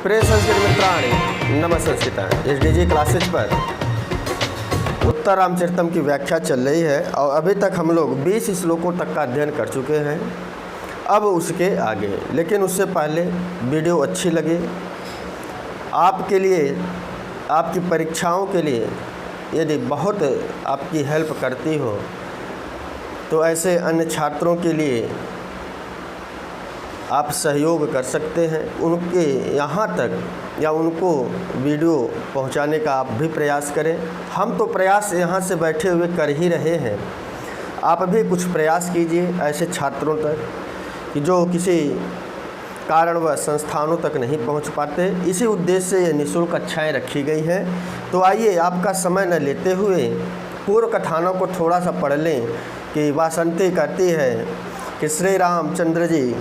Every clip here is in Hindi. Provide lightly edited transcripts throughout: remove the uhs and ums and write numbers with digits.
प्रिय संस्कृत मित्राणि नमस्कार। SDG क्लासेज पर उत्तर रामचरितम की व्याख्या चल रही है और अभी तक हम लोग 20 श्लोकों तक का अध्ययन कर चुके हैं। अब उसके आगे, लेकिन उससे पहले वीडियो अच्छी लगे आपके लिए, आपकी परीक्षाओं के लिए यदि बहुत आपकी हेल्प करती हो तो ऐसे अन्य छात्रों के लिए आप सहयोग कर सकते हैं। उनके यहाँ तक या उनको वीडियो पहुँचाने का आप भी प्रयास करें। हम तो प्रयास यहाँ से बैठे हुए कर ही रहे हैं, आप भी कुछ प्रयास कीजिए ऐसे छात्रों तक कि जो किसी कारणवश संस्थानों तक नहीं पहुँच पाते। इसी उद्देश्य से ये निःशुल्क कक्षाएँ रखी गई हैं। तो आइए आपका समय न लेते हुए पूर्व कथानों को थोड़ा सा पढ़ लें कि वासंती कहती है कि श्री रामचंद्र जी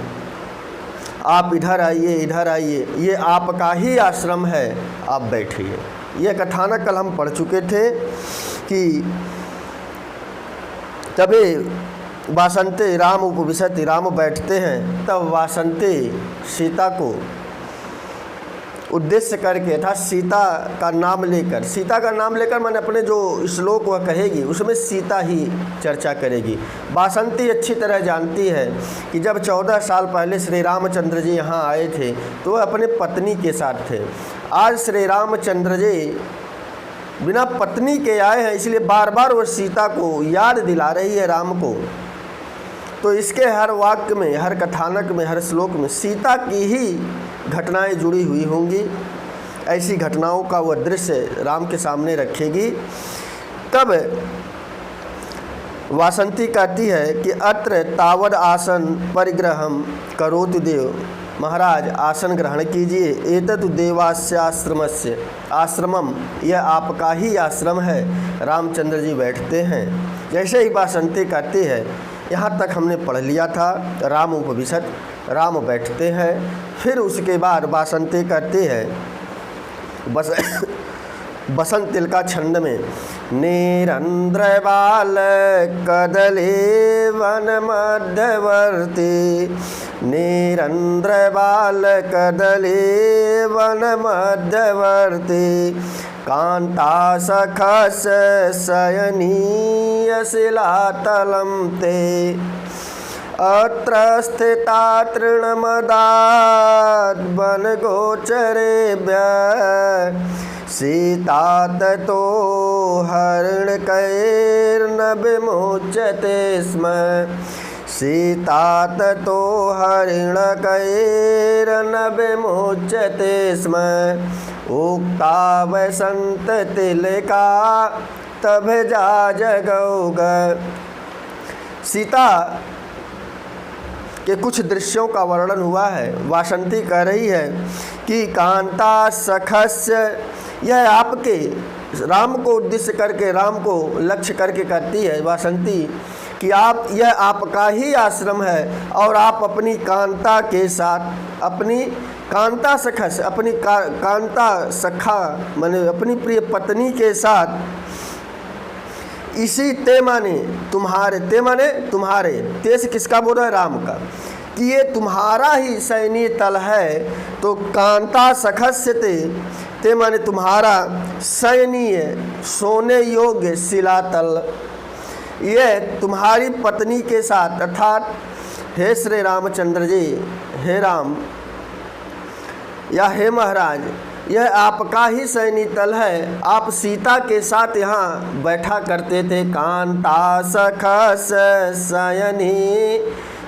आप इधर आइए, इधर आइए, ये आपका ही आश्रम है, आप बैठिए। ये कथानक कल हम पढ़ चुके थे कि तभी वासंती राम उपविशति, राम बैठते हैं, तब वासंती सीता को उद्देश्य करके था सीता का नाम लेकर मैंने अपने जो श्लोक वह कहेगी उसमें सीता ही चर्चा करेगी। वासंती अच्छी तरह जानती है कि जब 14 साल पहले श्री रामचंद्र जी यहाँ आए थे तो वह अपने पत्नी के साथ थे। आज श्री रामचंद्र जी बिना पत्नी के आए हैं, इसलिए बार बार वह सीता को याद दिला रही है राम को। तो इसके हर वाक्य में, हर कथानक में, हर श्लोक में सीता की ही घटनाएं जुड़ी हुई होंगी। ऐसी घटनाओं का वह दृश्य राम के सामने रखेगी। तब वासंती कहती है कि अत्र तावद आसन परिग्रहम करोतु देव, महाराज आसन ग्रहण कीजिए। एतत् देवास्याश्रमस्य आश्रमम, यह आपका ही आश्रम है। रामचंद्र जी बैठते हैं। जैसे ही वासंती कहती है, यहाँ तक हमने पढ़ लिया था, राम उपविशत, राम बैठते हैं। फिर उसके बाद वासंती कहती है बसंत तिल का छंद में, निरंद्र बाल कदले वन मध्यवर्ती, निरंद्र बाल कदले वन मध्यवर्ती, कांता सखस शयनीय शिलातलं ते, अत्र स्थिता तृणमदाद् वनगोचरेभ्यः, सीता ततो हरिणकैर्न विमुच्यते स्म, सीता ततो हरिणकैर्न विमुच्यते स्म, उक्ता वसंत तिलका तब जा जगौग। सीता के कुछ दृश्यों का वर्णन हुआ है। वासंती कह रही है कि कांता सखस्य, यह आपके राम को उद्देश्य करके, राम को लक्ष्य करके कहती है वासंती कि आप, यह आपका ही आश्रम है और आप अपनी कांता के साथ, अपनी कांता सखस, अपनी कांता सखा माने अपनी प्रिय पत्नी के साथ, इसी ते माने तुम्हारे, ते माने तुम्हारे, ते से किसका बोल रहा है? राम का, कि ये तुम्हारा ही सैनीय तल है। तो कांता सखस्य ते माने तुम्हारा सैनीय सोने योग्य शिलातल, ये तुम्हारी पत्नी के साथ, अर्थात हे श्री रामचंद्र जी, हे राम या हे महाराज, यह आपका ही सैनीतल है। आप सीता के साथ यहाँ बैठा करते थे। कांता सखस शयनी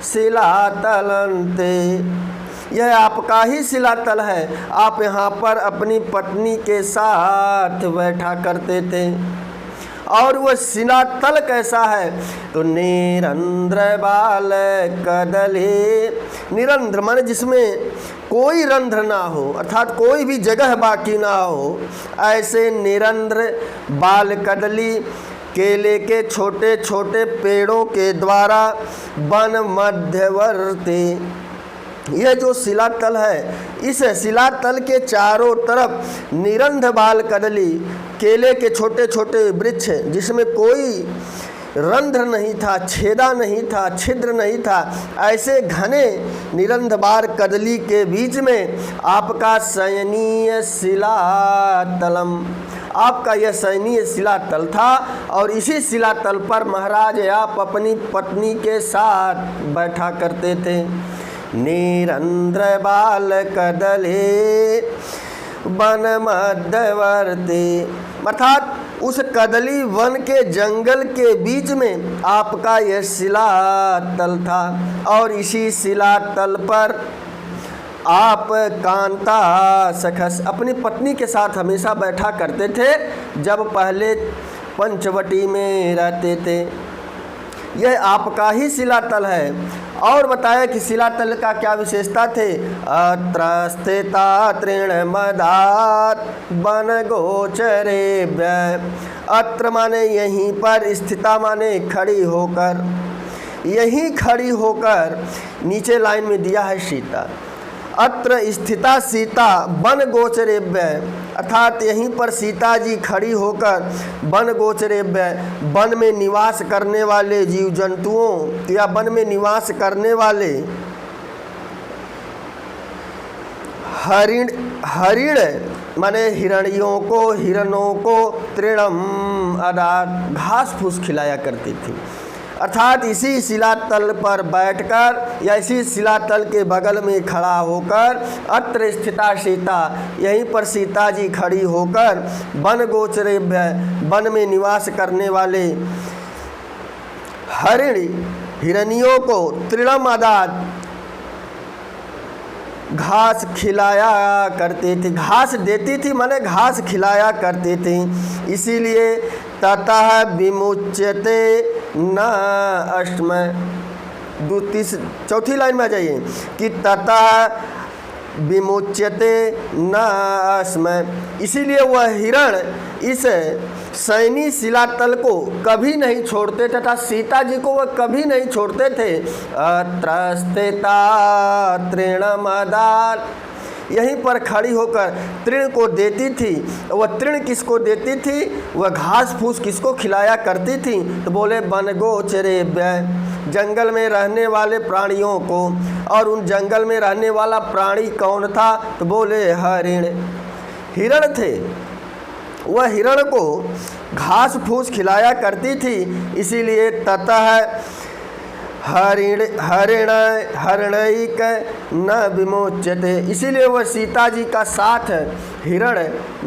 शिलातलंते, यह आपका ही शिलातल है। आप यहाँ पर अपनी पत्नी के साथ बैठा करते थे। और वह शिलातल कैसा है? तो निरंध्र बाल कदले, निरंध्र माने जिसमें कोई रंध्र ना हो, अर्थात कोई भी जगह बाकी ना हो, ऐसे निरंध्र बाल कदली, केले के छोटे छोटे पेड़ों के द्वारा वन मध्यवर्ती, यह जो शिलातल है, इस शिलातल के चारों तरफ निरंध बाल कदली, केले के छोटे छोटे वृक्ष जिसमें कोई रंध्र नहीं था, छेदा नहीं था, छिद्र नहीं था। ऐसे घने निरंधबार कदली के बीच में आपका शयनीय शिलातलम, आपका यह शयनीय शिलातल था और इसी शिलातल पर महाराज आप अपनी पत्नी के साथ बैठा करते थे। निरंध्र बाल कदले वन मध्यवर्ती, अर्थात उस कदली वन के जंगल के बीच में आपका यह शिलातल था और इसी शिलातल पर आप कांता सखस अपनी पत्नी के साथ हमेशा बैठा करते थे जब पहले पंचवटी में रहते थे। यह आपका ही शिलातल है। और बताया कि शिलातल का क्या विशेषता थे। अत्र स्थिता तृणमदात् वन गोचरेभ्य, अत्र माने यहीं पर, स्थिता माने खड़ी होकर, यहीं खड़ी होकर, नीचे लाइन में दिया है सीता। अत्र स्थिता सीता वन गोचरेभ्य, अर्थात यहीं पर सीता जी खड़ी होकर वन गोचरेभ्य, वन में निवास करने वाले जीव जंतुओं या वन में निवास करने वाले हरिण माने हिरणियों को, हिरणों को तृणम अदात घास फूस खिलाया करती थी। अर्थात इसी शिलातल पर बैठकर या इसी शिलातल के बगल में खड़ा होकर, अत्र स्थिता सीता, यहीं पर सीता जी खड़ी होकर वन गोचरेभ्य, वन में निवास करने वाले हिरणियों को तृणम अदात घास खिलाया करते थे, घास देती थी माने घास खिलाया करते थे। इसीलिए ततः विमुच्यते न अष्टम, चौथी लाइन में आ जाइए कि ततः विमुच्यते न अस्म, इसीलिए वह हिरण इस शयनी शिलातल को कभी नहीं छोड़ते तथा सीता जी को वह कभी नहीं छोड़ते थे। अत्र स्थिता तृणमदात्, यहीं पर खड़ी होकर तृण को देती थी। वह तृण किसको देती थी, वह घास फूस किसको खिलाया करती थी, तो बोले वन गोचरेभ्य, जंगल में रहने वाले प्राणियों को। और उन जंगल में रहने वाला प्राणी कौन था, तो बोले हिरण थे। वह हिरण को घास फूस खिलाया करती थी, इसीलिए ततः हरिणैक न विमोच्यते, इसीलिए वह सीता जी का साथ हिरण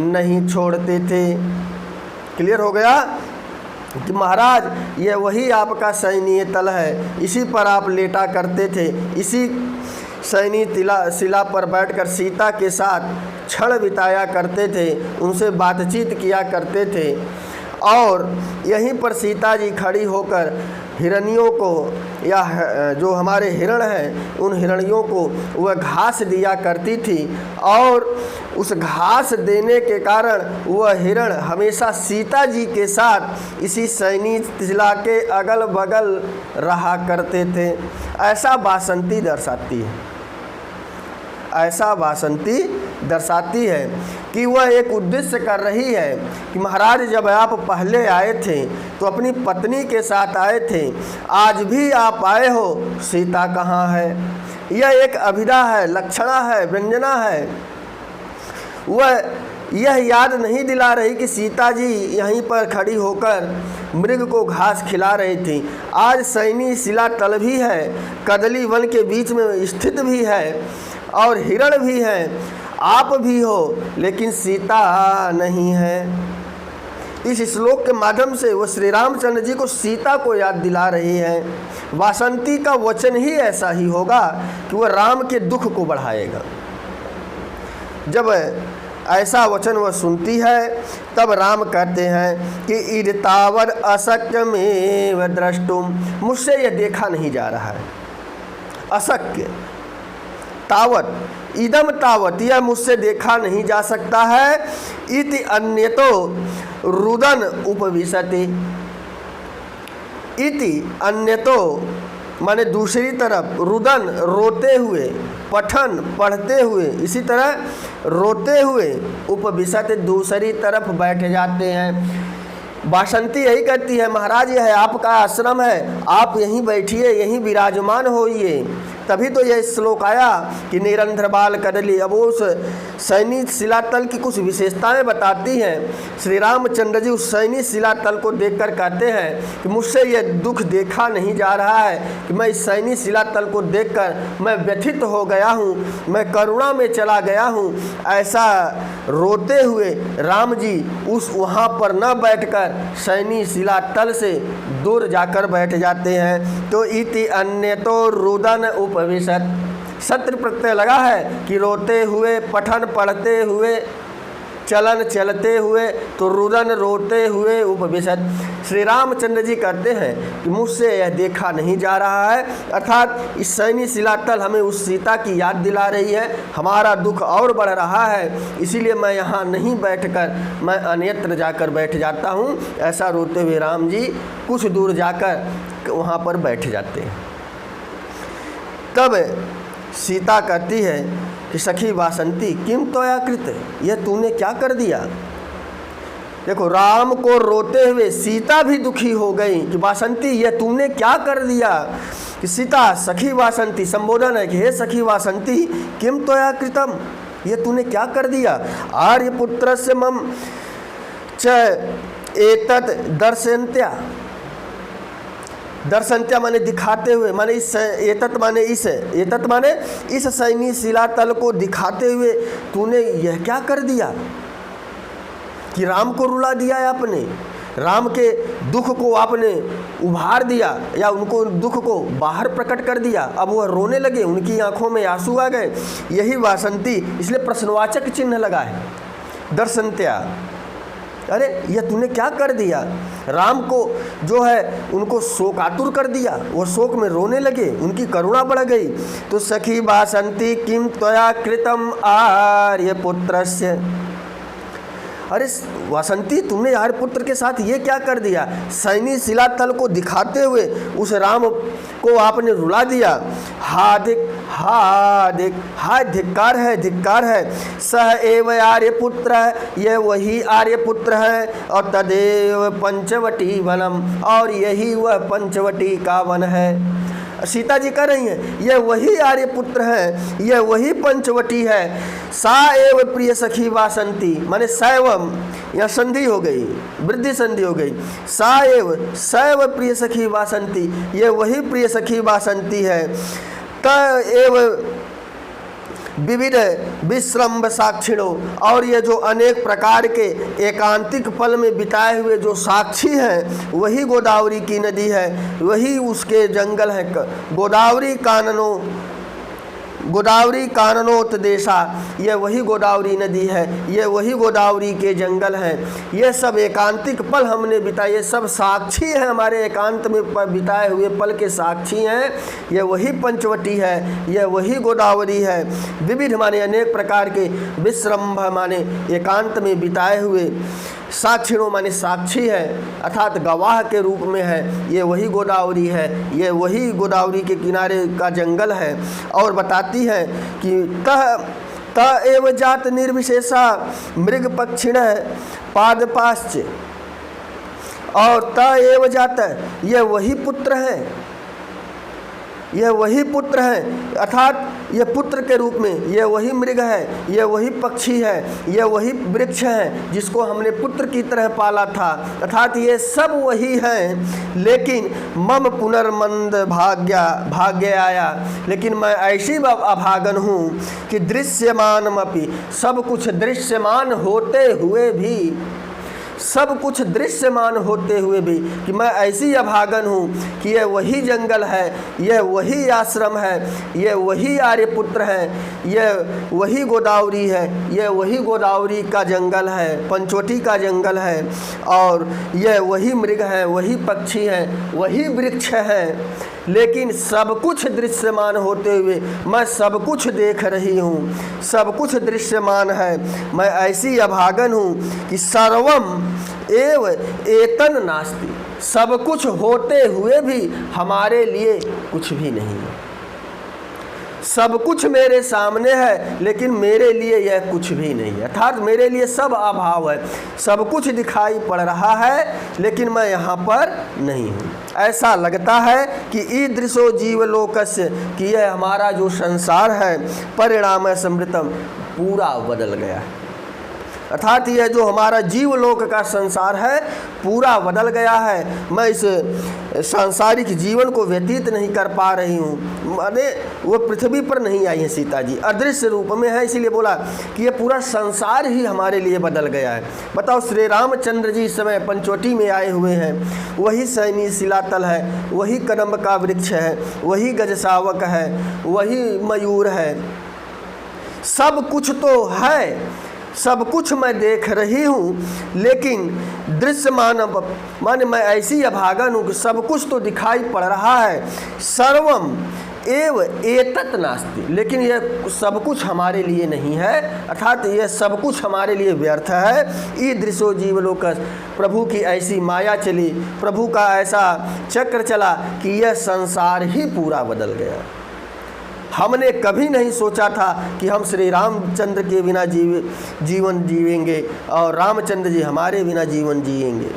नहीं छोड़ते थे। क्लियर हो गया कि महाराज ये वही आपका शयनीय तल है, इसी पर आप लेटा करते थे, इसी शयनी शिला पर बैठकर सीता के साथ क्षण बिताया करते थे, उनसे बातचीत किया करते थे। और यहीं पर सीता जी खड़ी होकर हिरणियों को या जो हमारे हिरण हैं उन हिरणियों को वह घास दिया करती थी। और उस घास देने के कारण वह हिरण हमेशा सीता जी के साथ इसी शयनी शिला के अगल बगल रहा करते थे। ऐसा वासंती दर्शाती है, ऐसा वासंती दर्शाती है कि वह एक उद्देश्य कर रही है कि महाराज जब आप पहले आए थे तो अपनी पत्नी के साथ आए थे, आज भी आप आए हो, सीता कहाँ है। यह एक अभिधा है, लक्षणा है, व्यंजना है। वह यह याद नहीं दिला रही कि सीता जी यहीं पर खड़ी होकर मृग को घास खिला रही थी। आज शयनी शिला तल भी है, कदली वन के बीच में स्थित भी है और हिरण भी है, आप भी हो, लेकिन सीता नहीं है। इस श्लोक के माध्यम से वो श्री रामचंद्र जी को सीता को याद दिला रही है। वासंती का वचन ही ऐसा ही होगा कि वह राम के दुख को बढ़ाएगा। जब ऐसा वचन वह सुनती है तब राम कहते हैं कि इदतावद अशक्यमेव द्रष्टुम, मुझसे यह देखा नहीं जा रहा है। अशक्य तावत, इदम तावत, यह मुझसे देखा नहीं जा सकता है। इति अन्यतो रुदन उपविशति, इति अन्यतो माने दूसरी तरफ, रुदन रोते हुए, पठन पढ़ते हुए, इसी तरह रोते हुए, उपविशति दूसरी तरफ बैठ जाते हैं। वासंती यही कहती है, महाराज यह आपका आश्रम है, आप यहीं बैठिए, यहीं विराजमान होइए। तभी तो यह श्लोक आया कि निरंतर बाल कदली। अब उस सैनी शिलातल की कुछ विशेषताएं बताती हैं। श्री रामचंद्र जी उस सैनी शिलातल को देखकर कहते हैं कि मुझसे यह दुख देखा नहीं जा रहा है कि मैं इस सैनी शिलातल को देखकर मैं व्यथित हो गया हूँ, मैं करुणा में चला गया हूँ। ऐसा रोते हुए राम जी उस वहाँ पर न बैठकर सैनी शिलातल से दूर जाकर बैठ जाते हैं। तो इति अन्य तो रुदन उपविशत, सत्र प्रत्यय लगा है कि रोते हुए, पठन पढ़ते हुए, चलन चलते हुए, तो रुदन रोते हुए उपविशत। श्री रामचंद्र जी कहते हैं कि मुझसे यह देखा नहीं जा रहा है, अर्थात इस सैनी शिलातल हमें उस सीता की याद दिला रही है, हमारा दुख और बढ़ रहा है, इसीलिए मैं यहाँ नहीं बैठकर मैं अन्यत्र जाकर बैठ जाता हूँ। ऐसा रोते हुए राम जी कुछ दूर जाकर वहाँ पर बैठ जाते हैं। तब सीता कहती है कि सखी वासंती किम त्वया कृत, यह तूने क्या कर दिया। देखो, राम को रोते हुए सीता भी दुखी हो गई कि वासंती यह तूने क्या कर दिया। कि सीता सखी वासंती, संबोधन है कि हे सखी वासंती किम त्वया कृतम, यह तूने क्या कर दिया। आर्यपुत्र से मम च एतत् दर्शयन्त्या, दर्शन्त्या माने दिखाते हुए, माने इस एतत् माने इस, एतत् माने इस सैनी शिलातल को दिखाते हुए तूने यह क्या कर दिया कि राम को रुला दिया है आपने, राम के दुख को आपने उभार दिया या उनको दुख को बाहर प्रकट कर दिया। अब वह रोने लगे, उनकी आंखों में आंसू आ गए। यही वासंती, इसलिए प्रश्नवाचक चिन्ह लगा है दर्शन्त्या। अरे यह तूने क्या कर दिया। राम को जो है उनको शोकातुर कर दिया, वो शोक में रोने लगे, उनकी करुणा बढ़ गई। तो सखी वासंती किम त्वया कृतम आर्यपुत्रस्य, अरे वासंती तुमने आर्यपुत्र के साथ ये क्या कर दिया। सैनी शिलातल को दिखाते हुए उस राम को आपने रुला दिया। हादिक हादिक, हाय धिक्कार है, धिक्कार है। सह एव आर्यपुत्र है, यह वही आर्यपुत्र है। और तदेव पंचवटी वनम, और यही वह पंचवटी का वन है। सीता जी कह रही हैं यह वही आर्यपुत्र है, यह वही पंचवटी है। सा एव प्रिय सखी वासंती, माने सैवम, यहाँ संधि हो गई, वृद्धि संधि हो गई। सा एव, सैव प्रिय सखी वासंती, यह वही प्रिय सखी वासंती है। त एव विविध विश्रम्भ साक्षिणो, और ये जो अनेक प्रकार के एकांतिक पल में बिताए हुए जो साक्षी हैं वही गोदावरी की नदी है, वही उसके जंगल है। गोदावरी काननोत देशा, यह वही गोदावरी नदी है, यह वही गोदावरी के जंगल हैं। ये सब एकांतिक पल हमने बिताए, ये सब साक्षी हैं, हमारे एकांत में बिताए हुए पल के साक्षी हैं। यह वही पंचवटी है, यह वही गोदावरी है। विविध माने अनेक प्रकार के, विश्रम्भ माने एकांत में बिताए हुए, साक्षिणों माने साक्षी है अर्थात गवाह के रूप में है। ये वही गोदावरी है, ये वही गोदावरी के किनारे का जंगल है। और बताती है कि त एव जात निर्विशेषा मृग पक्षिण पादपाश्च, और त एव जात, ये वही पुत्र है, यह वही पुत्र है अर्थात यह पुत्र के रूप में, यह वही मृग है, यह वही पक्षी है, यह वही वृक्ष है जिसको हमने पुत्र की तरह पाला था। अर्थात ये सब वही हैं। लेकिन मम पुनर्मंद भाग्य आया, लेकिन मैं ऐसी अभागन हूँ कि दृश्यमानमपि, सब कुछ दृश्यमान होते हुए भी, सब कुछ दृश्यमान होते हुए भी, कि मैं ऐसी अभागन हूँ कि यह वही जंगल है, यह वही आश्रम है, यह वही आर्यपुत्र है, यह वही गोदावरी है, यह वही गोदावरी का जंगल है, पंचवटी का जंगल है, और यह वही मृग है, वही पक्षी है, वही वृक्ष है। लेकिन सब कुछ दृश्यमान होते हुए मैं सब कुछ देख रही हूँ, सब कुछ दृश्यमान है। मैं ऐसी अभागन हूँ कि सर्वम एव एतन नास्ति, सब कुछ होते हुए भी हमारे लिए कुछ भी नहीं है। सब कुछ मेरे सामने है लेकिन मेरे लिए यह कुछ भी नहीं है। अर्थात मेरे लिए सब अभाव है, सब कुछ दिखाई पड़ रहा है लेकिन मैं यहाँ पर नहीं हूँ। ऐसा लगता है कि ईदृशो जीवलोकस्य, कि यह हमारा जो संसार है परिणाम समृतम, पूरा बदल गया है। अर्थात यह जो हमारा जीवलोक का संसार है पूरा बदल गया है। मैं इस सांसारिक जीवन को व्यतीत नहीं कर पा रही हूँ। माने वो पृथ्वी पर नहीं आई है सीता जी, अदृश्य रूप में है, इसीलिए बोला कि यह पूरा संसार ही हमारे लिए बदल गया है। बताओ, श्री रामचंद्र जी इस समय पंचवटी में आए हुए हैं, वही सैनी शिलातल है, वही कदम्ब का वृक्ष है, वही गजसावक है, वही मयूर है, सब कुछ तो है, सब कुछ मैं देख रही हूँ, लेकिन दृश्यमान माने मैं ऐसी अभागन हूँ कि सब कुछ तो दिखाई पड़ रहा है। सर्वम एव एतत् नास्ति, लेकिन यह सब कुछ हमारे लिए नहीं है। अर्थात यह सब कुछ हमारे लिए व्यर्थ है। ईदृशो जीवलोकस, प्रभु की ऐसी माया चली, प्रभु का ऐसा चक्र चला कि यह संसार ही पूरा बदल गया। हमने कभी नहीं सोचा था कि हम श्री रामचंद्र के बिना जीवन जीवेंगे और रामचंद्र जी हमारे बिना जीवन जिएंगे,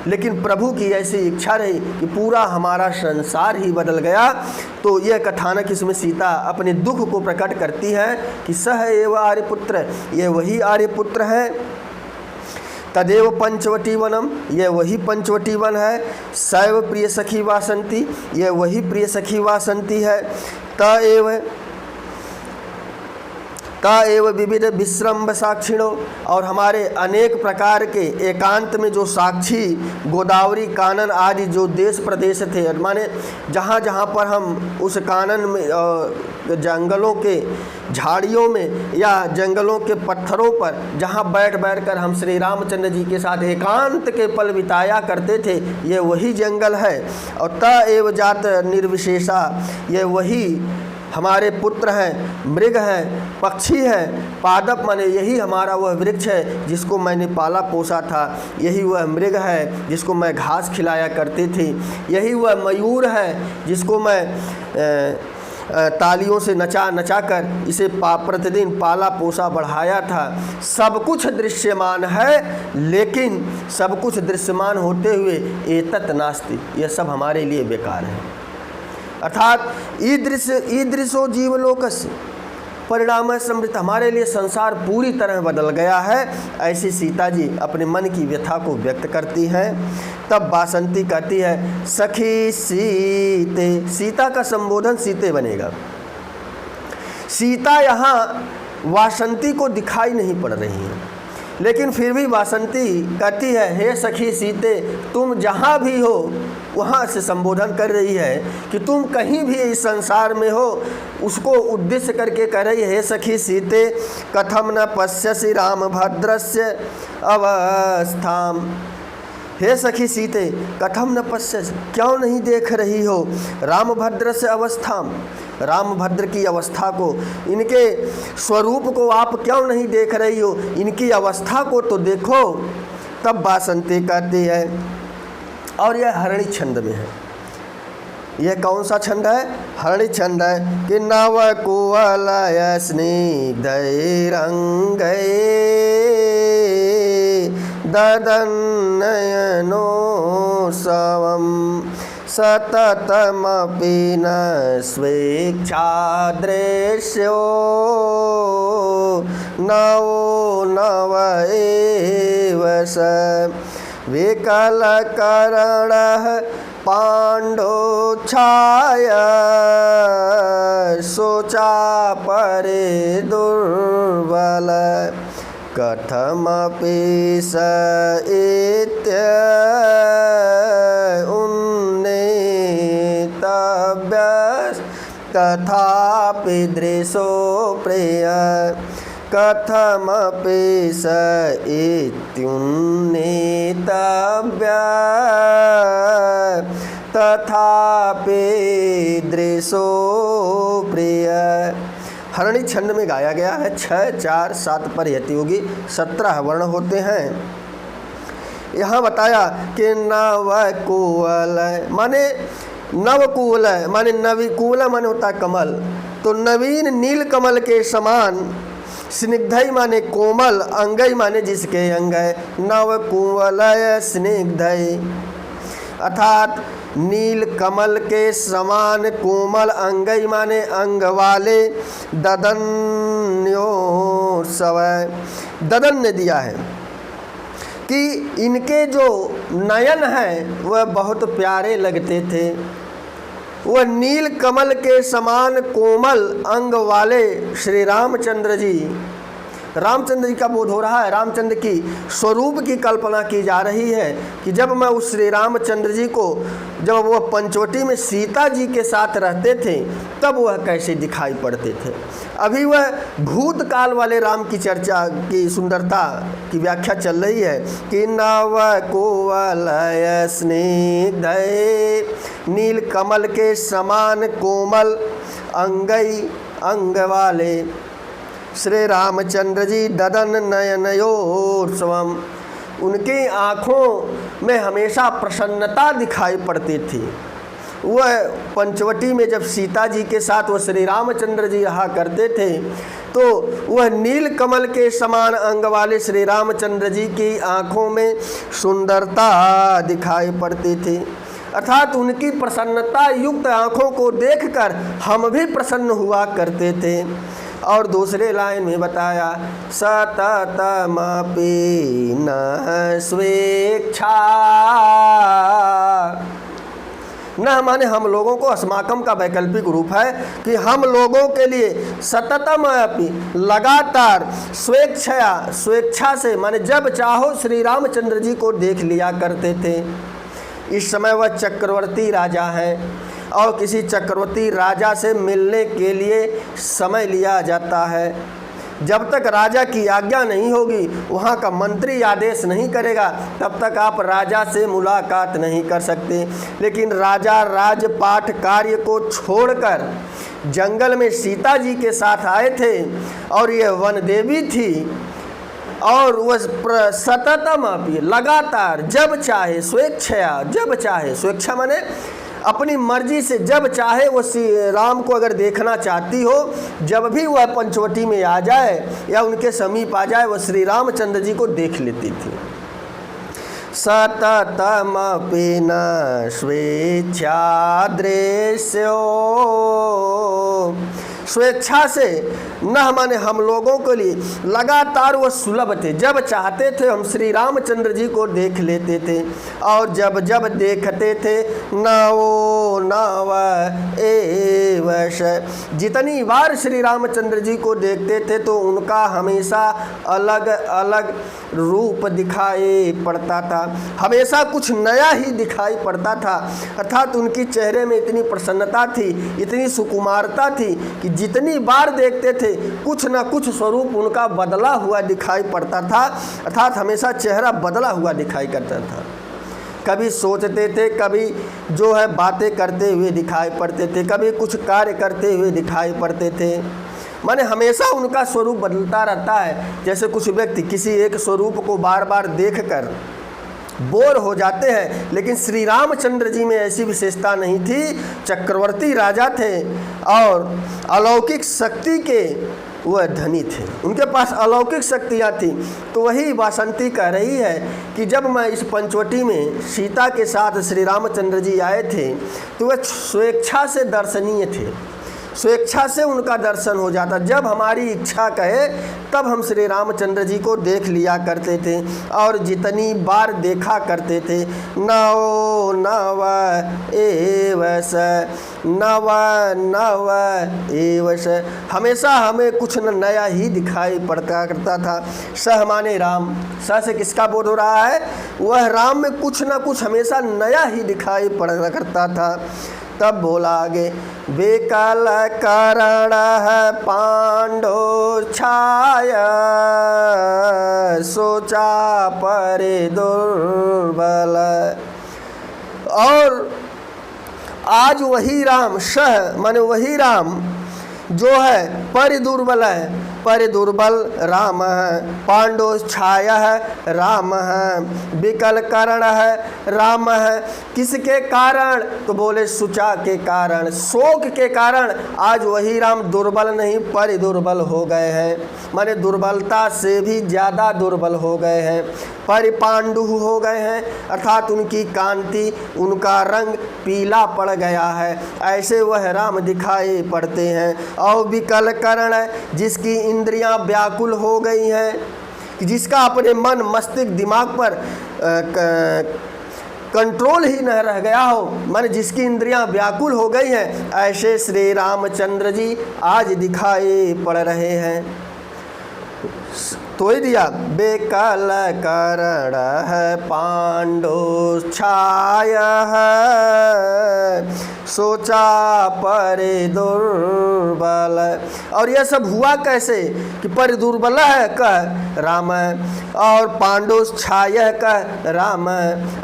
लेकिन प्रभु की ऐसी इच्छा रही कि पूरा हमारा संसार ही बदल गया। तो यह कथानक इसमें सीता अपने दुख को प्रकट करती है कि सह एव आर्यपुत्र, यह वही आर्यपुत्र है। तदेव पंचवटी वनम, यह वही पंचवटी वन है। सैव प्रिय सखी वासंती, यह वही प्रिय सखी वासंती है। का एव विविध विश्रम्भ साक्षिणों, और हमारे अनेक प्रकार के एकांत में जो साक्षी गोदावरी कानन आदि जो देश प्रदेश थे, माने जहाँ जहाँ पर हम उस कानन में जंगलों के झाड़ियों में या जंगलों के पत्थरों पर जहाँ बैठ बैठ कर हम श्री रामचंद्र जी के साथ एकांत के पल बिताया करते थे, ये वही जंगल है। और त एव जात निर्विशेषा, ये वही हमारे पुत्र हैं, मृग हैं, पक्षी हैं। पादप माने यही हमारा वह वृक्ष है जिसको मैंने पाला पोसा था, यही वह मृग है जिसको मैं घास खिलाया करती थी, यही वह मयूर है जिसको मैं तालियों से नचा नचा कर इसे प्रतिदिन पाला पोसा बढ़ाया था। सब कुछ दृश्यमान है, लेकिन सब कुछ दृश्यमान होते हुए एतत् नास्ति, यह सब हमारे लिए बेकार है। अर्थात ईदृशो जीवलोकस्य परिणाम समृत, हमारे लिए संसार पूरी तरह बदल गया है। ऐसी सीता जी अपने मन की व्यथा को व्यक्त करती हैं। तब वासंती कहती है सखी सीते, सीता का संबोधन सीते बनेगा। सीता यहाँ वासंती को दिखाई नहीं पड़ रही है, लेकिन फिर भी वासंती कहती है हे सखी सीते, तुम जहाँ भी हो वहाँ से संबोधन कर रही है कि तुम कहीं भी इस संसार में हो, उसको उद्देश्य करके कह रही है हे सखी सीते, कथम न पश्यसि रामभद्रस्य अवस्थाम। हे सखी सीते, कथम न पश्यसि, क्यों नहीं देख रही हो रामभद्रस्य अवस्थाम, रामभद्र की अवस्था को, इनके स्वरूप को आप क्यों नहीं देख रही हो, इनकी अवस्था को तो देखो। तब वासंती कहती है, और यह हरणी छंद में है। यह कौन सा छंद है? हरणी छंद है कि नव कुवलय स्निग्धैरंगै ददन्नयनो सवम सततमपि न स्वेच्छादृश्यो नवो नव एव स विकलकरणः पाण्डोच्छाय शोचापरे दुर्बल कथमपि स उन्नेतव्यस् तथापि दृशो प्रिय कथमपि स इत्युन्नेतव्यः तथापि दृशो प्रिय। हरणी छंद में गाया गया है। 6, 4, 7 पर यति होगी, 17 वर्ण होते हैं। यहाँ बताया कि नवकुवल माने नवकुवल माने नविकुवल माने होता है कमल, तो नवीन नील कमल के समान, स्निग्धई माने कोमल, अंगई माने जिसके अंग है, नव कुवलय स्निग्धई, अर्थात नील कमल के समान कोमल, अंगई माने अंग वाले, ददन्योत्सव, ददन ने दिया है कि इनके जो नयन हैं वह बहुत प्यारे लगते थे। वह नील कमल के समान कोमल अंग वाले श्री रामचंद्र जी, रामचंद्र जी का बोध हो रहा है, रामचंद्र की स्वरूप की कल्पना की जा रही है कि जब मैं उस श्री रामचंद्र जी को, जब वह पंचवटी में सीता जी के साथ रहते थे तब वह कैसे दिखाई पड़ते थे। अभी वह भूतकाल वाले राम की चर्चा की सुंदरता की व्याख्या चल रही है कि नव कोवलय स्निग्धये, नील कमल के समान कोमल, अंगई अंग वाले श्री रामचंद्र जी, ददन नयनयोत्सवम, उनकी आँखों में हमेशा प्रसन्नता दिखाई पड़ती थी। वह पंचवटी में जब सीता जी के साथ वह श्री रामचंद्र जी रहा करते थे तो वह नील कमल के समान अंग वाले श्री रामचंद्र जी की आँखों में सुंदरता दिखाई पड़ती थी। अर्थात उनकी प्रसन्नता युक्त आँखों को देखकर हम भी प्रसन्न हुआ करते थे। और दूसरे लाइन में बताया, सततमपि न स्वेच्छा, न माने हम लोगों को, अस्माकम का वैकल्पिक रूप है कि हम लोगों के लिए सततमपि लगातार, स्वेच्छया स्वेच्छा से माने जब चाहो श्री रामचंद्र जी को देख लिया करते थे। इस समय वह चक्रवर्ती राजा हैं और किसी चक्रवर्ती राजा से मिलने के लिए समय लिया जाता है। जब तक राजा की आज्ञा नहीं होगी, वहाँ का मंत्री आदेश नहीं करेगा, तब तक आप राजा से मुलाकात नहीं कर सकते। लेकिन राजा राजपाट कार्य को छोड़कर जंगल में सीता जी के साथ आए थे और यह वन देवी थी और वह सततम लगातार जब चाहे स्वेच्छया, जब चाहे, स्वेच्छा माने अपनी मर्जी से जब चाहे वो श्री राम को अगर देखना चाहती हो, जब भी वह पंचवटी में आ जाए या उनके समीप आ जाए वह श्री रामचंद्र जी को देख लेती थी। सततमपि न स्वेच्छा दृश्यो, स्वेच्छा से न माने हम लोगों के लिए लगातार वो सुलभ थे, जब चाहते थे हम श्री रामचंद्र जी को देख लेते थे और जब जब देखते थे नवो नव एवश, जितनी बार श्री रामचंद्र जी को देखते थे तो उनका हमेशा अलग अलग रूप दिखाई पड़ता था, हमेशा कुछ नया ही दिखाई पड़ता था। अर्थात उनकी चेहरे में इतनी प्रसन्नता थी, इतनी सुकुमारता थी कि जितनी बार देखते थे कुछ ना कुछ स्वरूप उनका बदला हुआ दिखाई पड़ता था। अर्थात हमेशा चेहरा बदला हुआ दिखाई करता था। कभी सोचते थे, कभी जो है बातें करते हुए दिखाई पड़ते थे, कभी कुछ कार्य करते हुए दिखाई पड़ते थे। माने हमेशा उनका स्वरूप बदलता रहता है। जैसे कुछ व्यक्ति किसी एक स्वरूप को बार बार देखकर बोर हो जाते हैं, लेकिन श्री रामचंद्र जी में ऐसी विशेषता नहीं थी। चक्रवर्ती राजा थे और अलौकिक शक्ति के वह धनी थे, उनके पास अलौकिक शक्तियाँ थी। तो वही वासंती कह रही है कि जब मैं इस पंचवटी में सीता के साथ श्री रामचंद्र जी आए थे तो वह स्वेच्छा से दर्शनीय थे, स्वेच्छा से उनका दर्शन हो जाता। जब हमारी इच्छा कहे तब हम श्री रामचंद्र जी को देख लिया करते थे और जितनी बार देखा करते थे नव नव एवश, नव नव एवश, हमेशा हमें कुछ न नया ही दिखाई पड़ता करता था। सह माने राम, सह से किसका बोध हो रहा है? वह राम में कुछ न कुछ हमेशा नया ही दिखाई पड़ा करता था। तब बोला आगे, बेकल करण पांडो छाय, सोचा परे दुर्बल। और आज वही राम, सह माने वही राम जो है पर दुर्बल है, पर दुर्बल राम पांडो छाया राम विकल करण राम किसके कारण? तो बोले सुचा के कारण, शोक के कारण आज वही राम दुर्बल नहीं पर दुर्बल हो गए हैं, माने दुर्बलता से भी ज़्यादा दुर्बल हो गए हैं, पर पांडु हो गए हैं, अर्थात उनकी कांति, उनका रंग पीला पड़ गया है, ऐसे वह राम दिखाई पड़ते हैं। और विकल करण जिसकी इंद्रियां व्याकुल हो गई हैं, जिसका अपने मन मस्तिष्क दिमाग पर कंट्रोल ही न रह गया हो, मन जिसकी इंद्रियां व्याकुल हो गई हैं, ऐसे श्री रामचंद्र जी आज दिखाई पड़ रहे हैं। तो ही दिया बेकल करण पांडु छाय सोचा पर दुर्बल। और यह सब हुआ कैसे कि पर दुर्बल है कह राम, और पांडु छाय कह राम,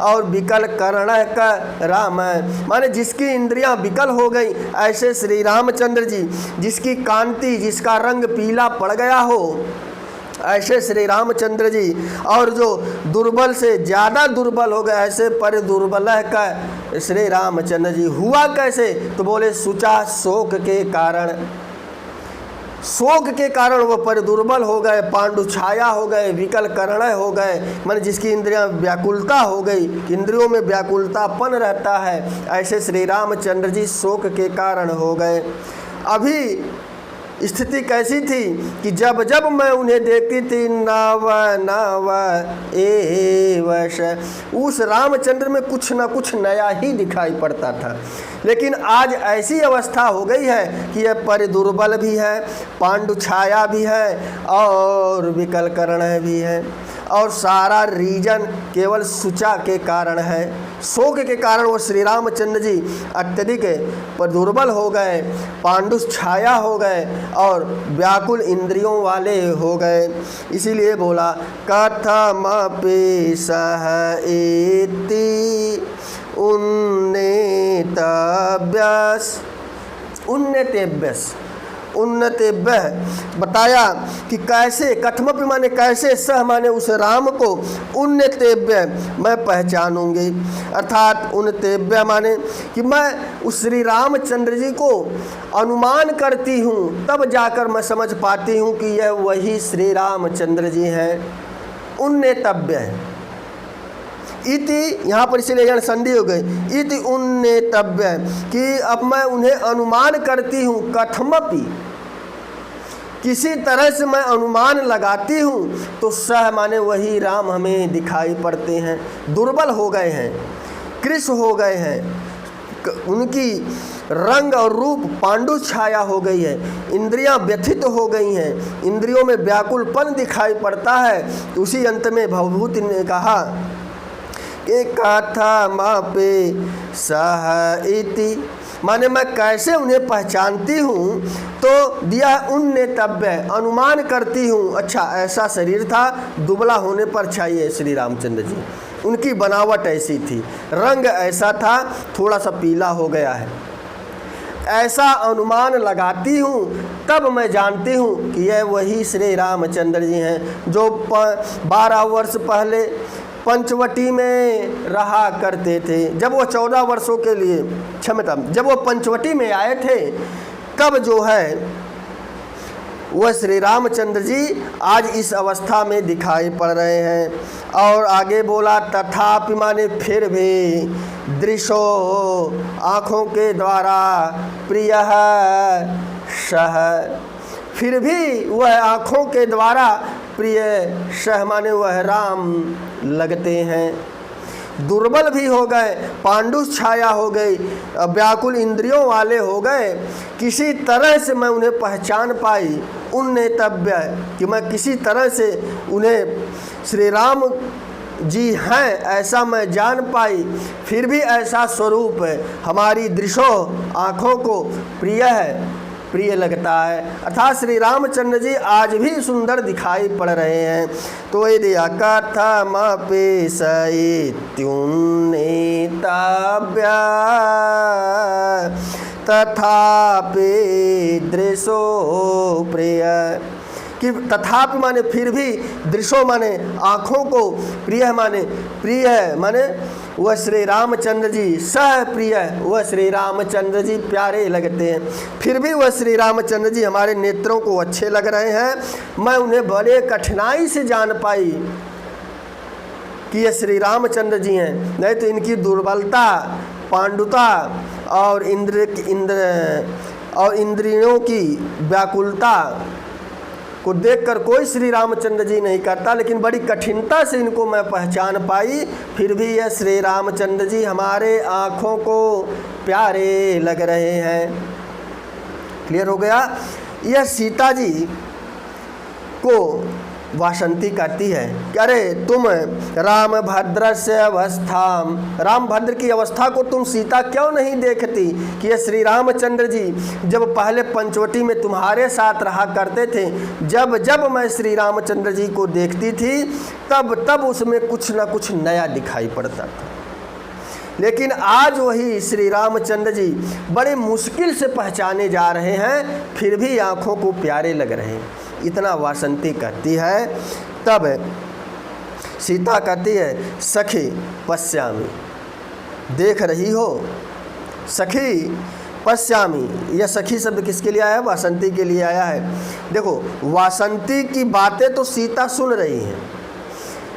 और विकल करण कह राम, माने जिसकी इंद्रियां विकल हो गई, ऐसे श्री रामचंद्र जी जिसकी कांति, जिसका रंग पीला पड़ गया हो, ऐसे श्री रामचंद्र जी, और जो दुर्बल से ज़्यादा दुर्बल हो गए, ऐसे पर दुर्बल का श्री रामचंद्र जी। हुआ कैसे? तो बोले सुचा शोक के कारण, शोक के कारण वो पर दुर्बल हो गए, पांडु छाया हो गए, विकल करण हो गए, मन जिसकी इंद्रियां व्याकुलता हो गई, इंद्रियों में व्याकुलतापन रहता है, ऐसे श्री रामचंद्र जी शोक के कारण हो गए। अभी स्थिति कैसी थी कि जब जब मैं उन्हें देखती थी नव नव एवश, उस रामचंद्र में कुछ न कुछ नया ही दिखाई पड़ता था। लेकिन आज ऐसी अवस्था हो गई है कि यह पर दुर्बल भी है, पांडु छाया भी है, और विकल करण भी है, और सारा रीजन केवल सुचा के कारण है, शोक के कारण वो श्री रामचंद्र जी अत्यधिक पर दुर्बल हो गए, पांडु छाया हो गए, और व्याकुल इंद्रियों वाले हो गए। इसीलिए बोला कथमपि सह इति उन्नतेभ्य बताया कि कैसे, कथमपि माने कैसे, सह माने उस राम को, उन्नतेभ्य मैं पहचानूंगी, अर्थात उन्नतेभ्य माने कि मैं उस श्री रामचंद्र जी को अनुमान करती हूँ, तब जाकर मैं समझ पाती हूँ कि यह वही श्री रामचंद्र जी हैं। उन्नतेभ्य इति यहाँ पर इसीलिए संधि हो गई, इति उन्नतेभ्य कि अब मैं उन्हें अनुमान करती हूँ, कथमपि किसी तरह से मैं अनुमान लगाती हूँ, तो सह माने वही राम हमें दिखाई पड़ते हैं। दुर्बल हो गए हैं, कृश हो गए हैं, उनकी रंग और रूप पांडु छाया हो गई है, इंद्रियां व्यथित हो गई हैं, इंद्रियों में व्याकुलपन दिखाई पड़ता है। तो उसी अंत में भवभूति ने कहा कि कथमपि सह इति, माने मैं कैसे उन्हें पहचानती हूँ, तो दिया उन्नतेभ्य अनुमान करती हूँ। अच्छा, ऐसा शरीर था, दुबला होने पर चाहिए श्री रामचंद्र जी, उनकी बनावट ऐसी थी, रंग ऐसा था, थोड़ा सा पीला हो गया है, ऐसा अनुमान लगाती हूँ, तब मैं जानती हूँ कि यह वही श्री रामचंद्र जी हैं जो 12 वर्ष पहले पंचवटी में रहा करते थे। जब वो 14 वर्षों के लिए, क्षमता, जब वो पंचवटी में आए थे, तब जो है वह श्री रामचंद्र जी आज इस अवस्था में दिखाई पड़ रहे हैं। और आगे बोला तथापि माने फिर भी, दृशो आँखों के द्वारा, प्रिय सह, फिर भी वह आँखों के द्वारा प्रिय सह माने वह राम लगते हैं। दुर्बल भी हो गए, पांडु छाया हो गई, व्याकुल इंद्रियों वाले हो गए, किसी तरह से मैं उन्हें पहचान पाई, उन्नतेभ्य कि मैं किसी तरह से उन्हें श्री राम जी हैं ऐसा मैं जान पाई। फिर भी ऐसा स्वरूप है हमारी दृशो आँखों को प्रिय है, प्रिय लगता है, अर्थात श्री रामचंद्र जी आज भी सुंदर दिखाई पड़ रहे हैं। तो ये दिया कथमपि सह इत्युन्नतेभ्य तथापि दृशो प्रिय, कि तथापि माने फिर भी, दृशो माने आँखों को, प्रिय माने प्रिय माने वह श्री रामचंद्र जी, सह प्रिय वह श्री रामचंद्र जी प्यारे लगते हैं। फिर भी वह श्री रामचंद्र जी हमारे नेत्रों को अच्छे लग रहे हैं। मैं उन्हें बड़े कठिनाई से जान पाई कि ये श्री रामचंद्र जी हैं, नहीं तो इनकी दुर्बलता, पांडुता और इंद्रियों की व्याकुलता को देखकर कोई श्री रामचंद्र जी नहीं करता, लेकिन बड़ी कठिनता से इनको मैं पहचान पाई। फिर भी यह श्री रामचंद्र जी हमारे आँखों को प्यारे लग रहे हैं। क्लियर हो गया। यह सीता जी को वासंती कहती है कि अरे तुम रामभद्र से अवस्था, रामभद्र की अवस्था को तुम सीता क्यों नहीं देखती कि ये श्री रामचंद्र जी जब पहले पंचवटी में तुम्हारे साथ रहा करते थे, जब जब मैं श्री रामचंद्र जी को देखती थी तब तब उसमें कुछ न कुछ नया दिखाई पड़ता था, लेकिन आज वही श्री रामचंद्र जी बड़े मुश्किल से पहचाने जा रहे हैं, फिर भी आँखों को प्यारे लग रहे हैं। इतना वासंती कहती है। तब सीता कहती है सखी पश्यामी, देख रही हो। सखी पश्यामी, यह सखी शब्द किसके लिए आया है? वासंती के लिए आया है। देखो, वासंती की बातें तो सीता सुन रही हैं,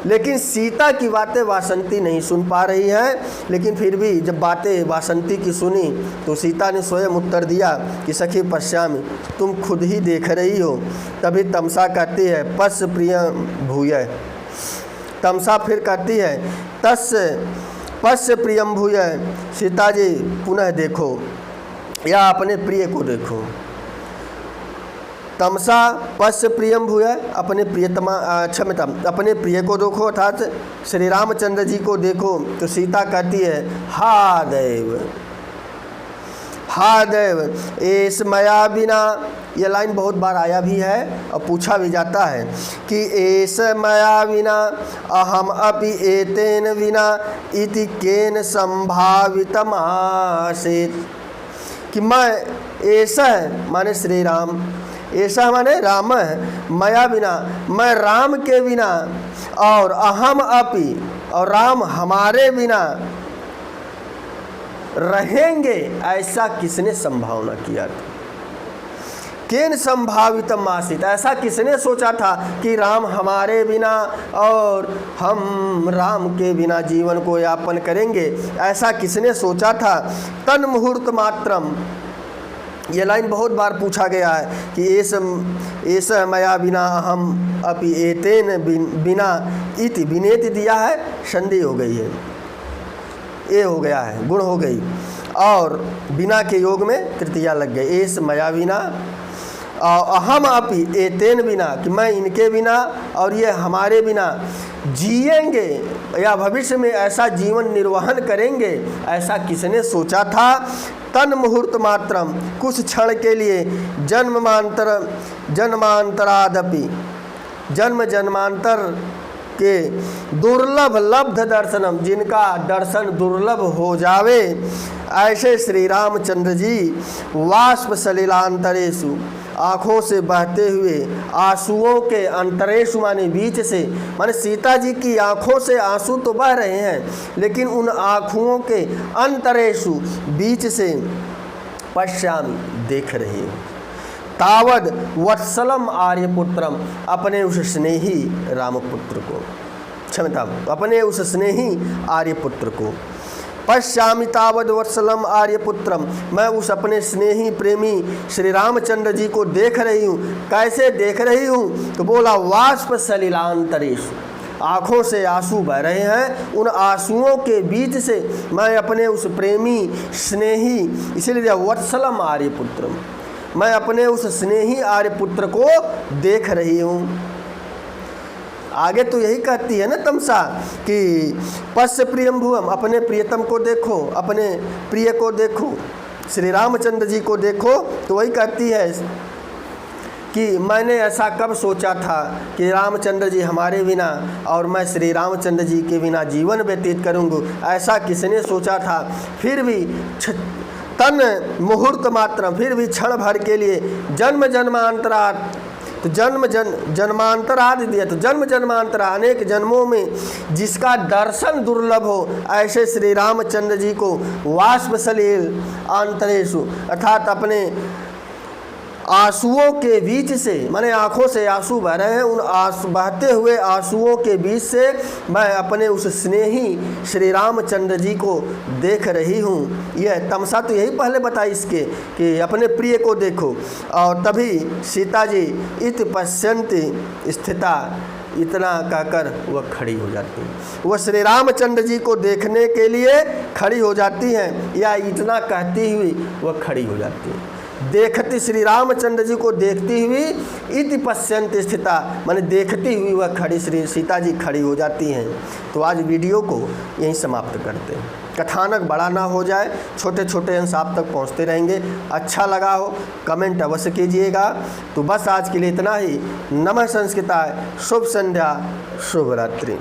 लेकिन सीता की बातें वासंती नहीं सुन पा रही है। लेकिन फिर भी जब बातें वासंती की सुनी तो सीता ने स्वयं उत्तर दिया कि सखी पश्यामि, तुम खुद ही देख रही हो। तभी तमसा कहती है पश् प्रियम भूय। तमसा फिर कहती है तस् पश्य प्रियम भूय, सीता जी पुनः देखो या अपने प्रिय को देखो। तमसा पश्य प्रियम भूय, अपने प्रियतमा क्षमता अपने प्रिय को देखो, अर्थात श्री रामचंद्र जी को देखो। तो सीता कहती है हा देव, हा देव एस मया बिना। यह लाइन बहुत बार आया भी है और पूछा भी जाता है कि एस मया विना अहम अपि एतेन विना इति केन संभावितम आसीत्। कि मैं, ऐसा है माने श्री राम, ऐसा माने राम है, मया बिना मैं राम के बिना, और अहम अपि और राम हमारे बिना रहेंगे, ऐसा किसने संभावना किया था? केन संभावितम आसीत्, ऐसा किसने सोचा था कि राम हमारे बिना और हम राम के बिना जीवन को यापन करेंगे? ऐसा किसने सोचा था? तन मुहूर्त मात्रम, ये लाइन बहुत बार पूछा गया है कि ऐसा मया बिना हम अपि एतेन बिना इति, विनेति दिया है, संधि हो गई है, ए हो गया है, गुण हो गई, और बिना के योग में तृतीया लग गई। एस मया बिना और अहम अपि एतेन बिना, कि मैं इनके बिना और ये हमारे बिना जिएंगे या भविष्य में ऐसा जीवन निर्वहन करेंगे, ऐसा किसने सोचा था? तन मुहूर्त मात्रम, कुछ क्षण के लिए, जन्मांतरादपि, जन्म जन्मांतर के दुर्लभ लब्ध दर्शनम, जिनका दर्शन दुर्लभ हो जावे, ऐसे श्री रामचंद्र जी वाष्प सलिलांतरेषु, आँखों से बहते हुए आंसुओं के अंतरेषु माने बीच से, माने सीता जी की आँखों से आंसू तो बह रहे हैं, लेकिन उन आँखों के अंतरेषु बीच से पश्यामि, देख रही हूँ। तावद वत्सलम आर्यपुत्रम, अपने उस स्नेही रामपुत्र को, क्षमता अपने उस स्नेही आर्यपुत्र को। पश्यामि तावद वत्सलम आर्यपुत्रम, मैं उस अपने स्नेही प्रेमी श्री रामचंद्र जी को देख रही हूँ। कैसे देख रही हूँ? तो बोला वाष्प सलिलांतरेषु, आँखों से आंसू बह रहे हैं, उन आंसुओं के बीच से मैं अपने उस प्रेमी स्नेही, इसीलिए वत्सलम आर्यपुत्रम, मैं अपने उस स्नेही आर्यपुत्र को देख रही हूँ। आगे तो यही कहती है ना तमसा कि पश्य प्रियम भुवम, अपने प्रियतम को देखो, अपने प्रिय को देखो, श्री रामचंद्र जी को देखो। तो वही कहती है कि मैंने ऐसा कब सोचा था कि रामचंद्र जी हमारे बिना और मैं श्री रामचंद्र जी के बिना जीवन व्यतीत करूँगा, ऐसा किसने सोचा था? फिर भी तन मुहूर्त मात्र, फिर भी क्षण भर के लिए, जन्म जन्मांतरात तो जन्मांतर आदि दिया, तो जन्म जन्मांतर अनेक जन्मों में जिसका दर्शन दुर्लभ हो, ऐसे श्री रामचंद्र जी को वाष्प सलील आंतरेषु अर्थात अपने आंसुओं के बीच से, माने आँखों से आंसू बह रहे हैं, उन बहते हुए आंसुओं के बीच से मैं अपने उस स्नेही श्री रामचंद्र जी को देख रही हूँ। यह तमसा तो यही पहले बताई इसके कि अपने प्रिय को देखो। और तभी सीता जी इत पश्यन्ति स्थिता, इतना कहकर वह खड़ी हो जाती हैं, वह श्री रामचंद्र जी को देखने के लिए खड़ी हो जाती हैं, या इतना कहती हुई वह खड़ी हो जाती है। देखती, श्री रामचंद्र जी को देखती हुई इति पश्यन्ति स्थिता, माने देखती हुई वह खड़ी, श्री सीता जी खड़ी हो जाती हैं। तो आज वीडियो को यहीं समाप्त करते हैं। कथानक बड़ा ना हो जाए, छोटे छोटे अंश आप तक पहुंचते रहेंगे। अच्छा लगा हो कमेंट अवश्य कीजिएगा। तो बस आज के लिए इतना ही। नमः संस्कृताय, शुभ संध्या, शुभ रात्रि।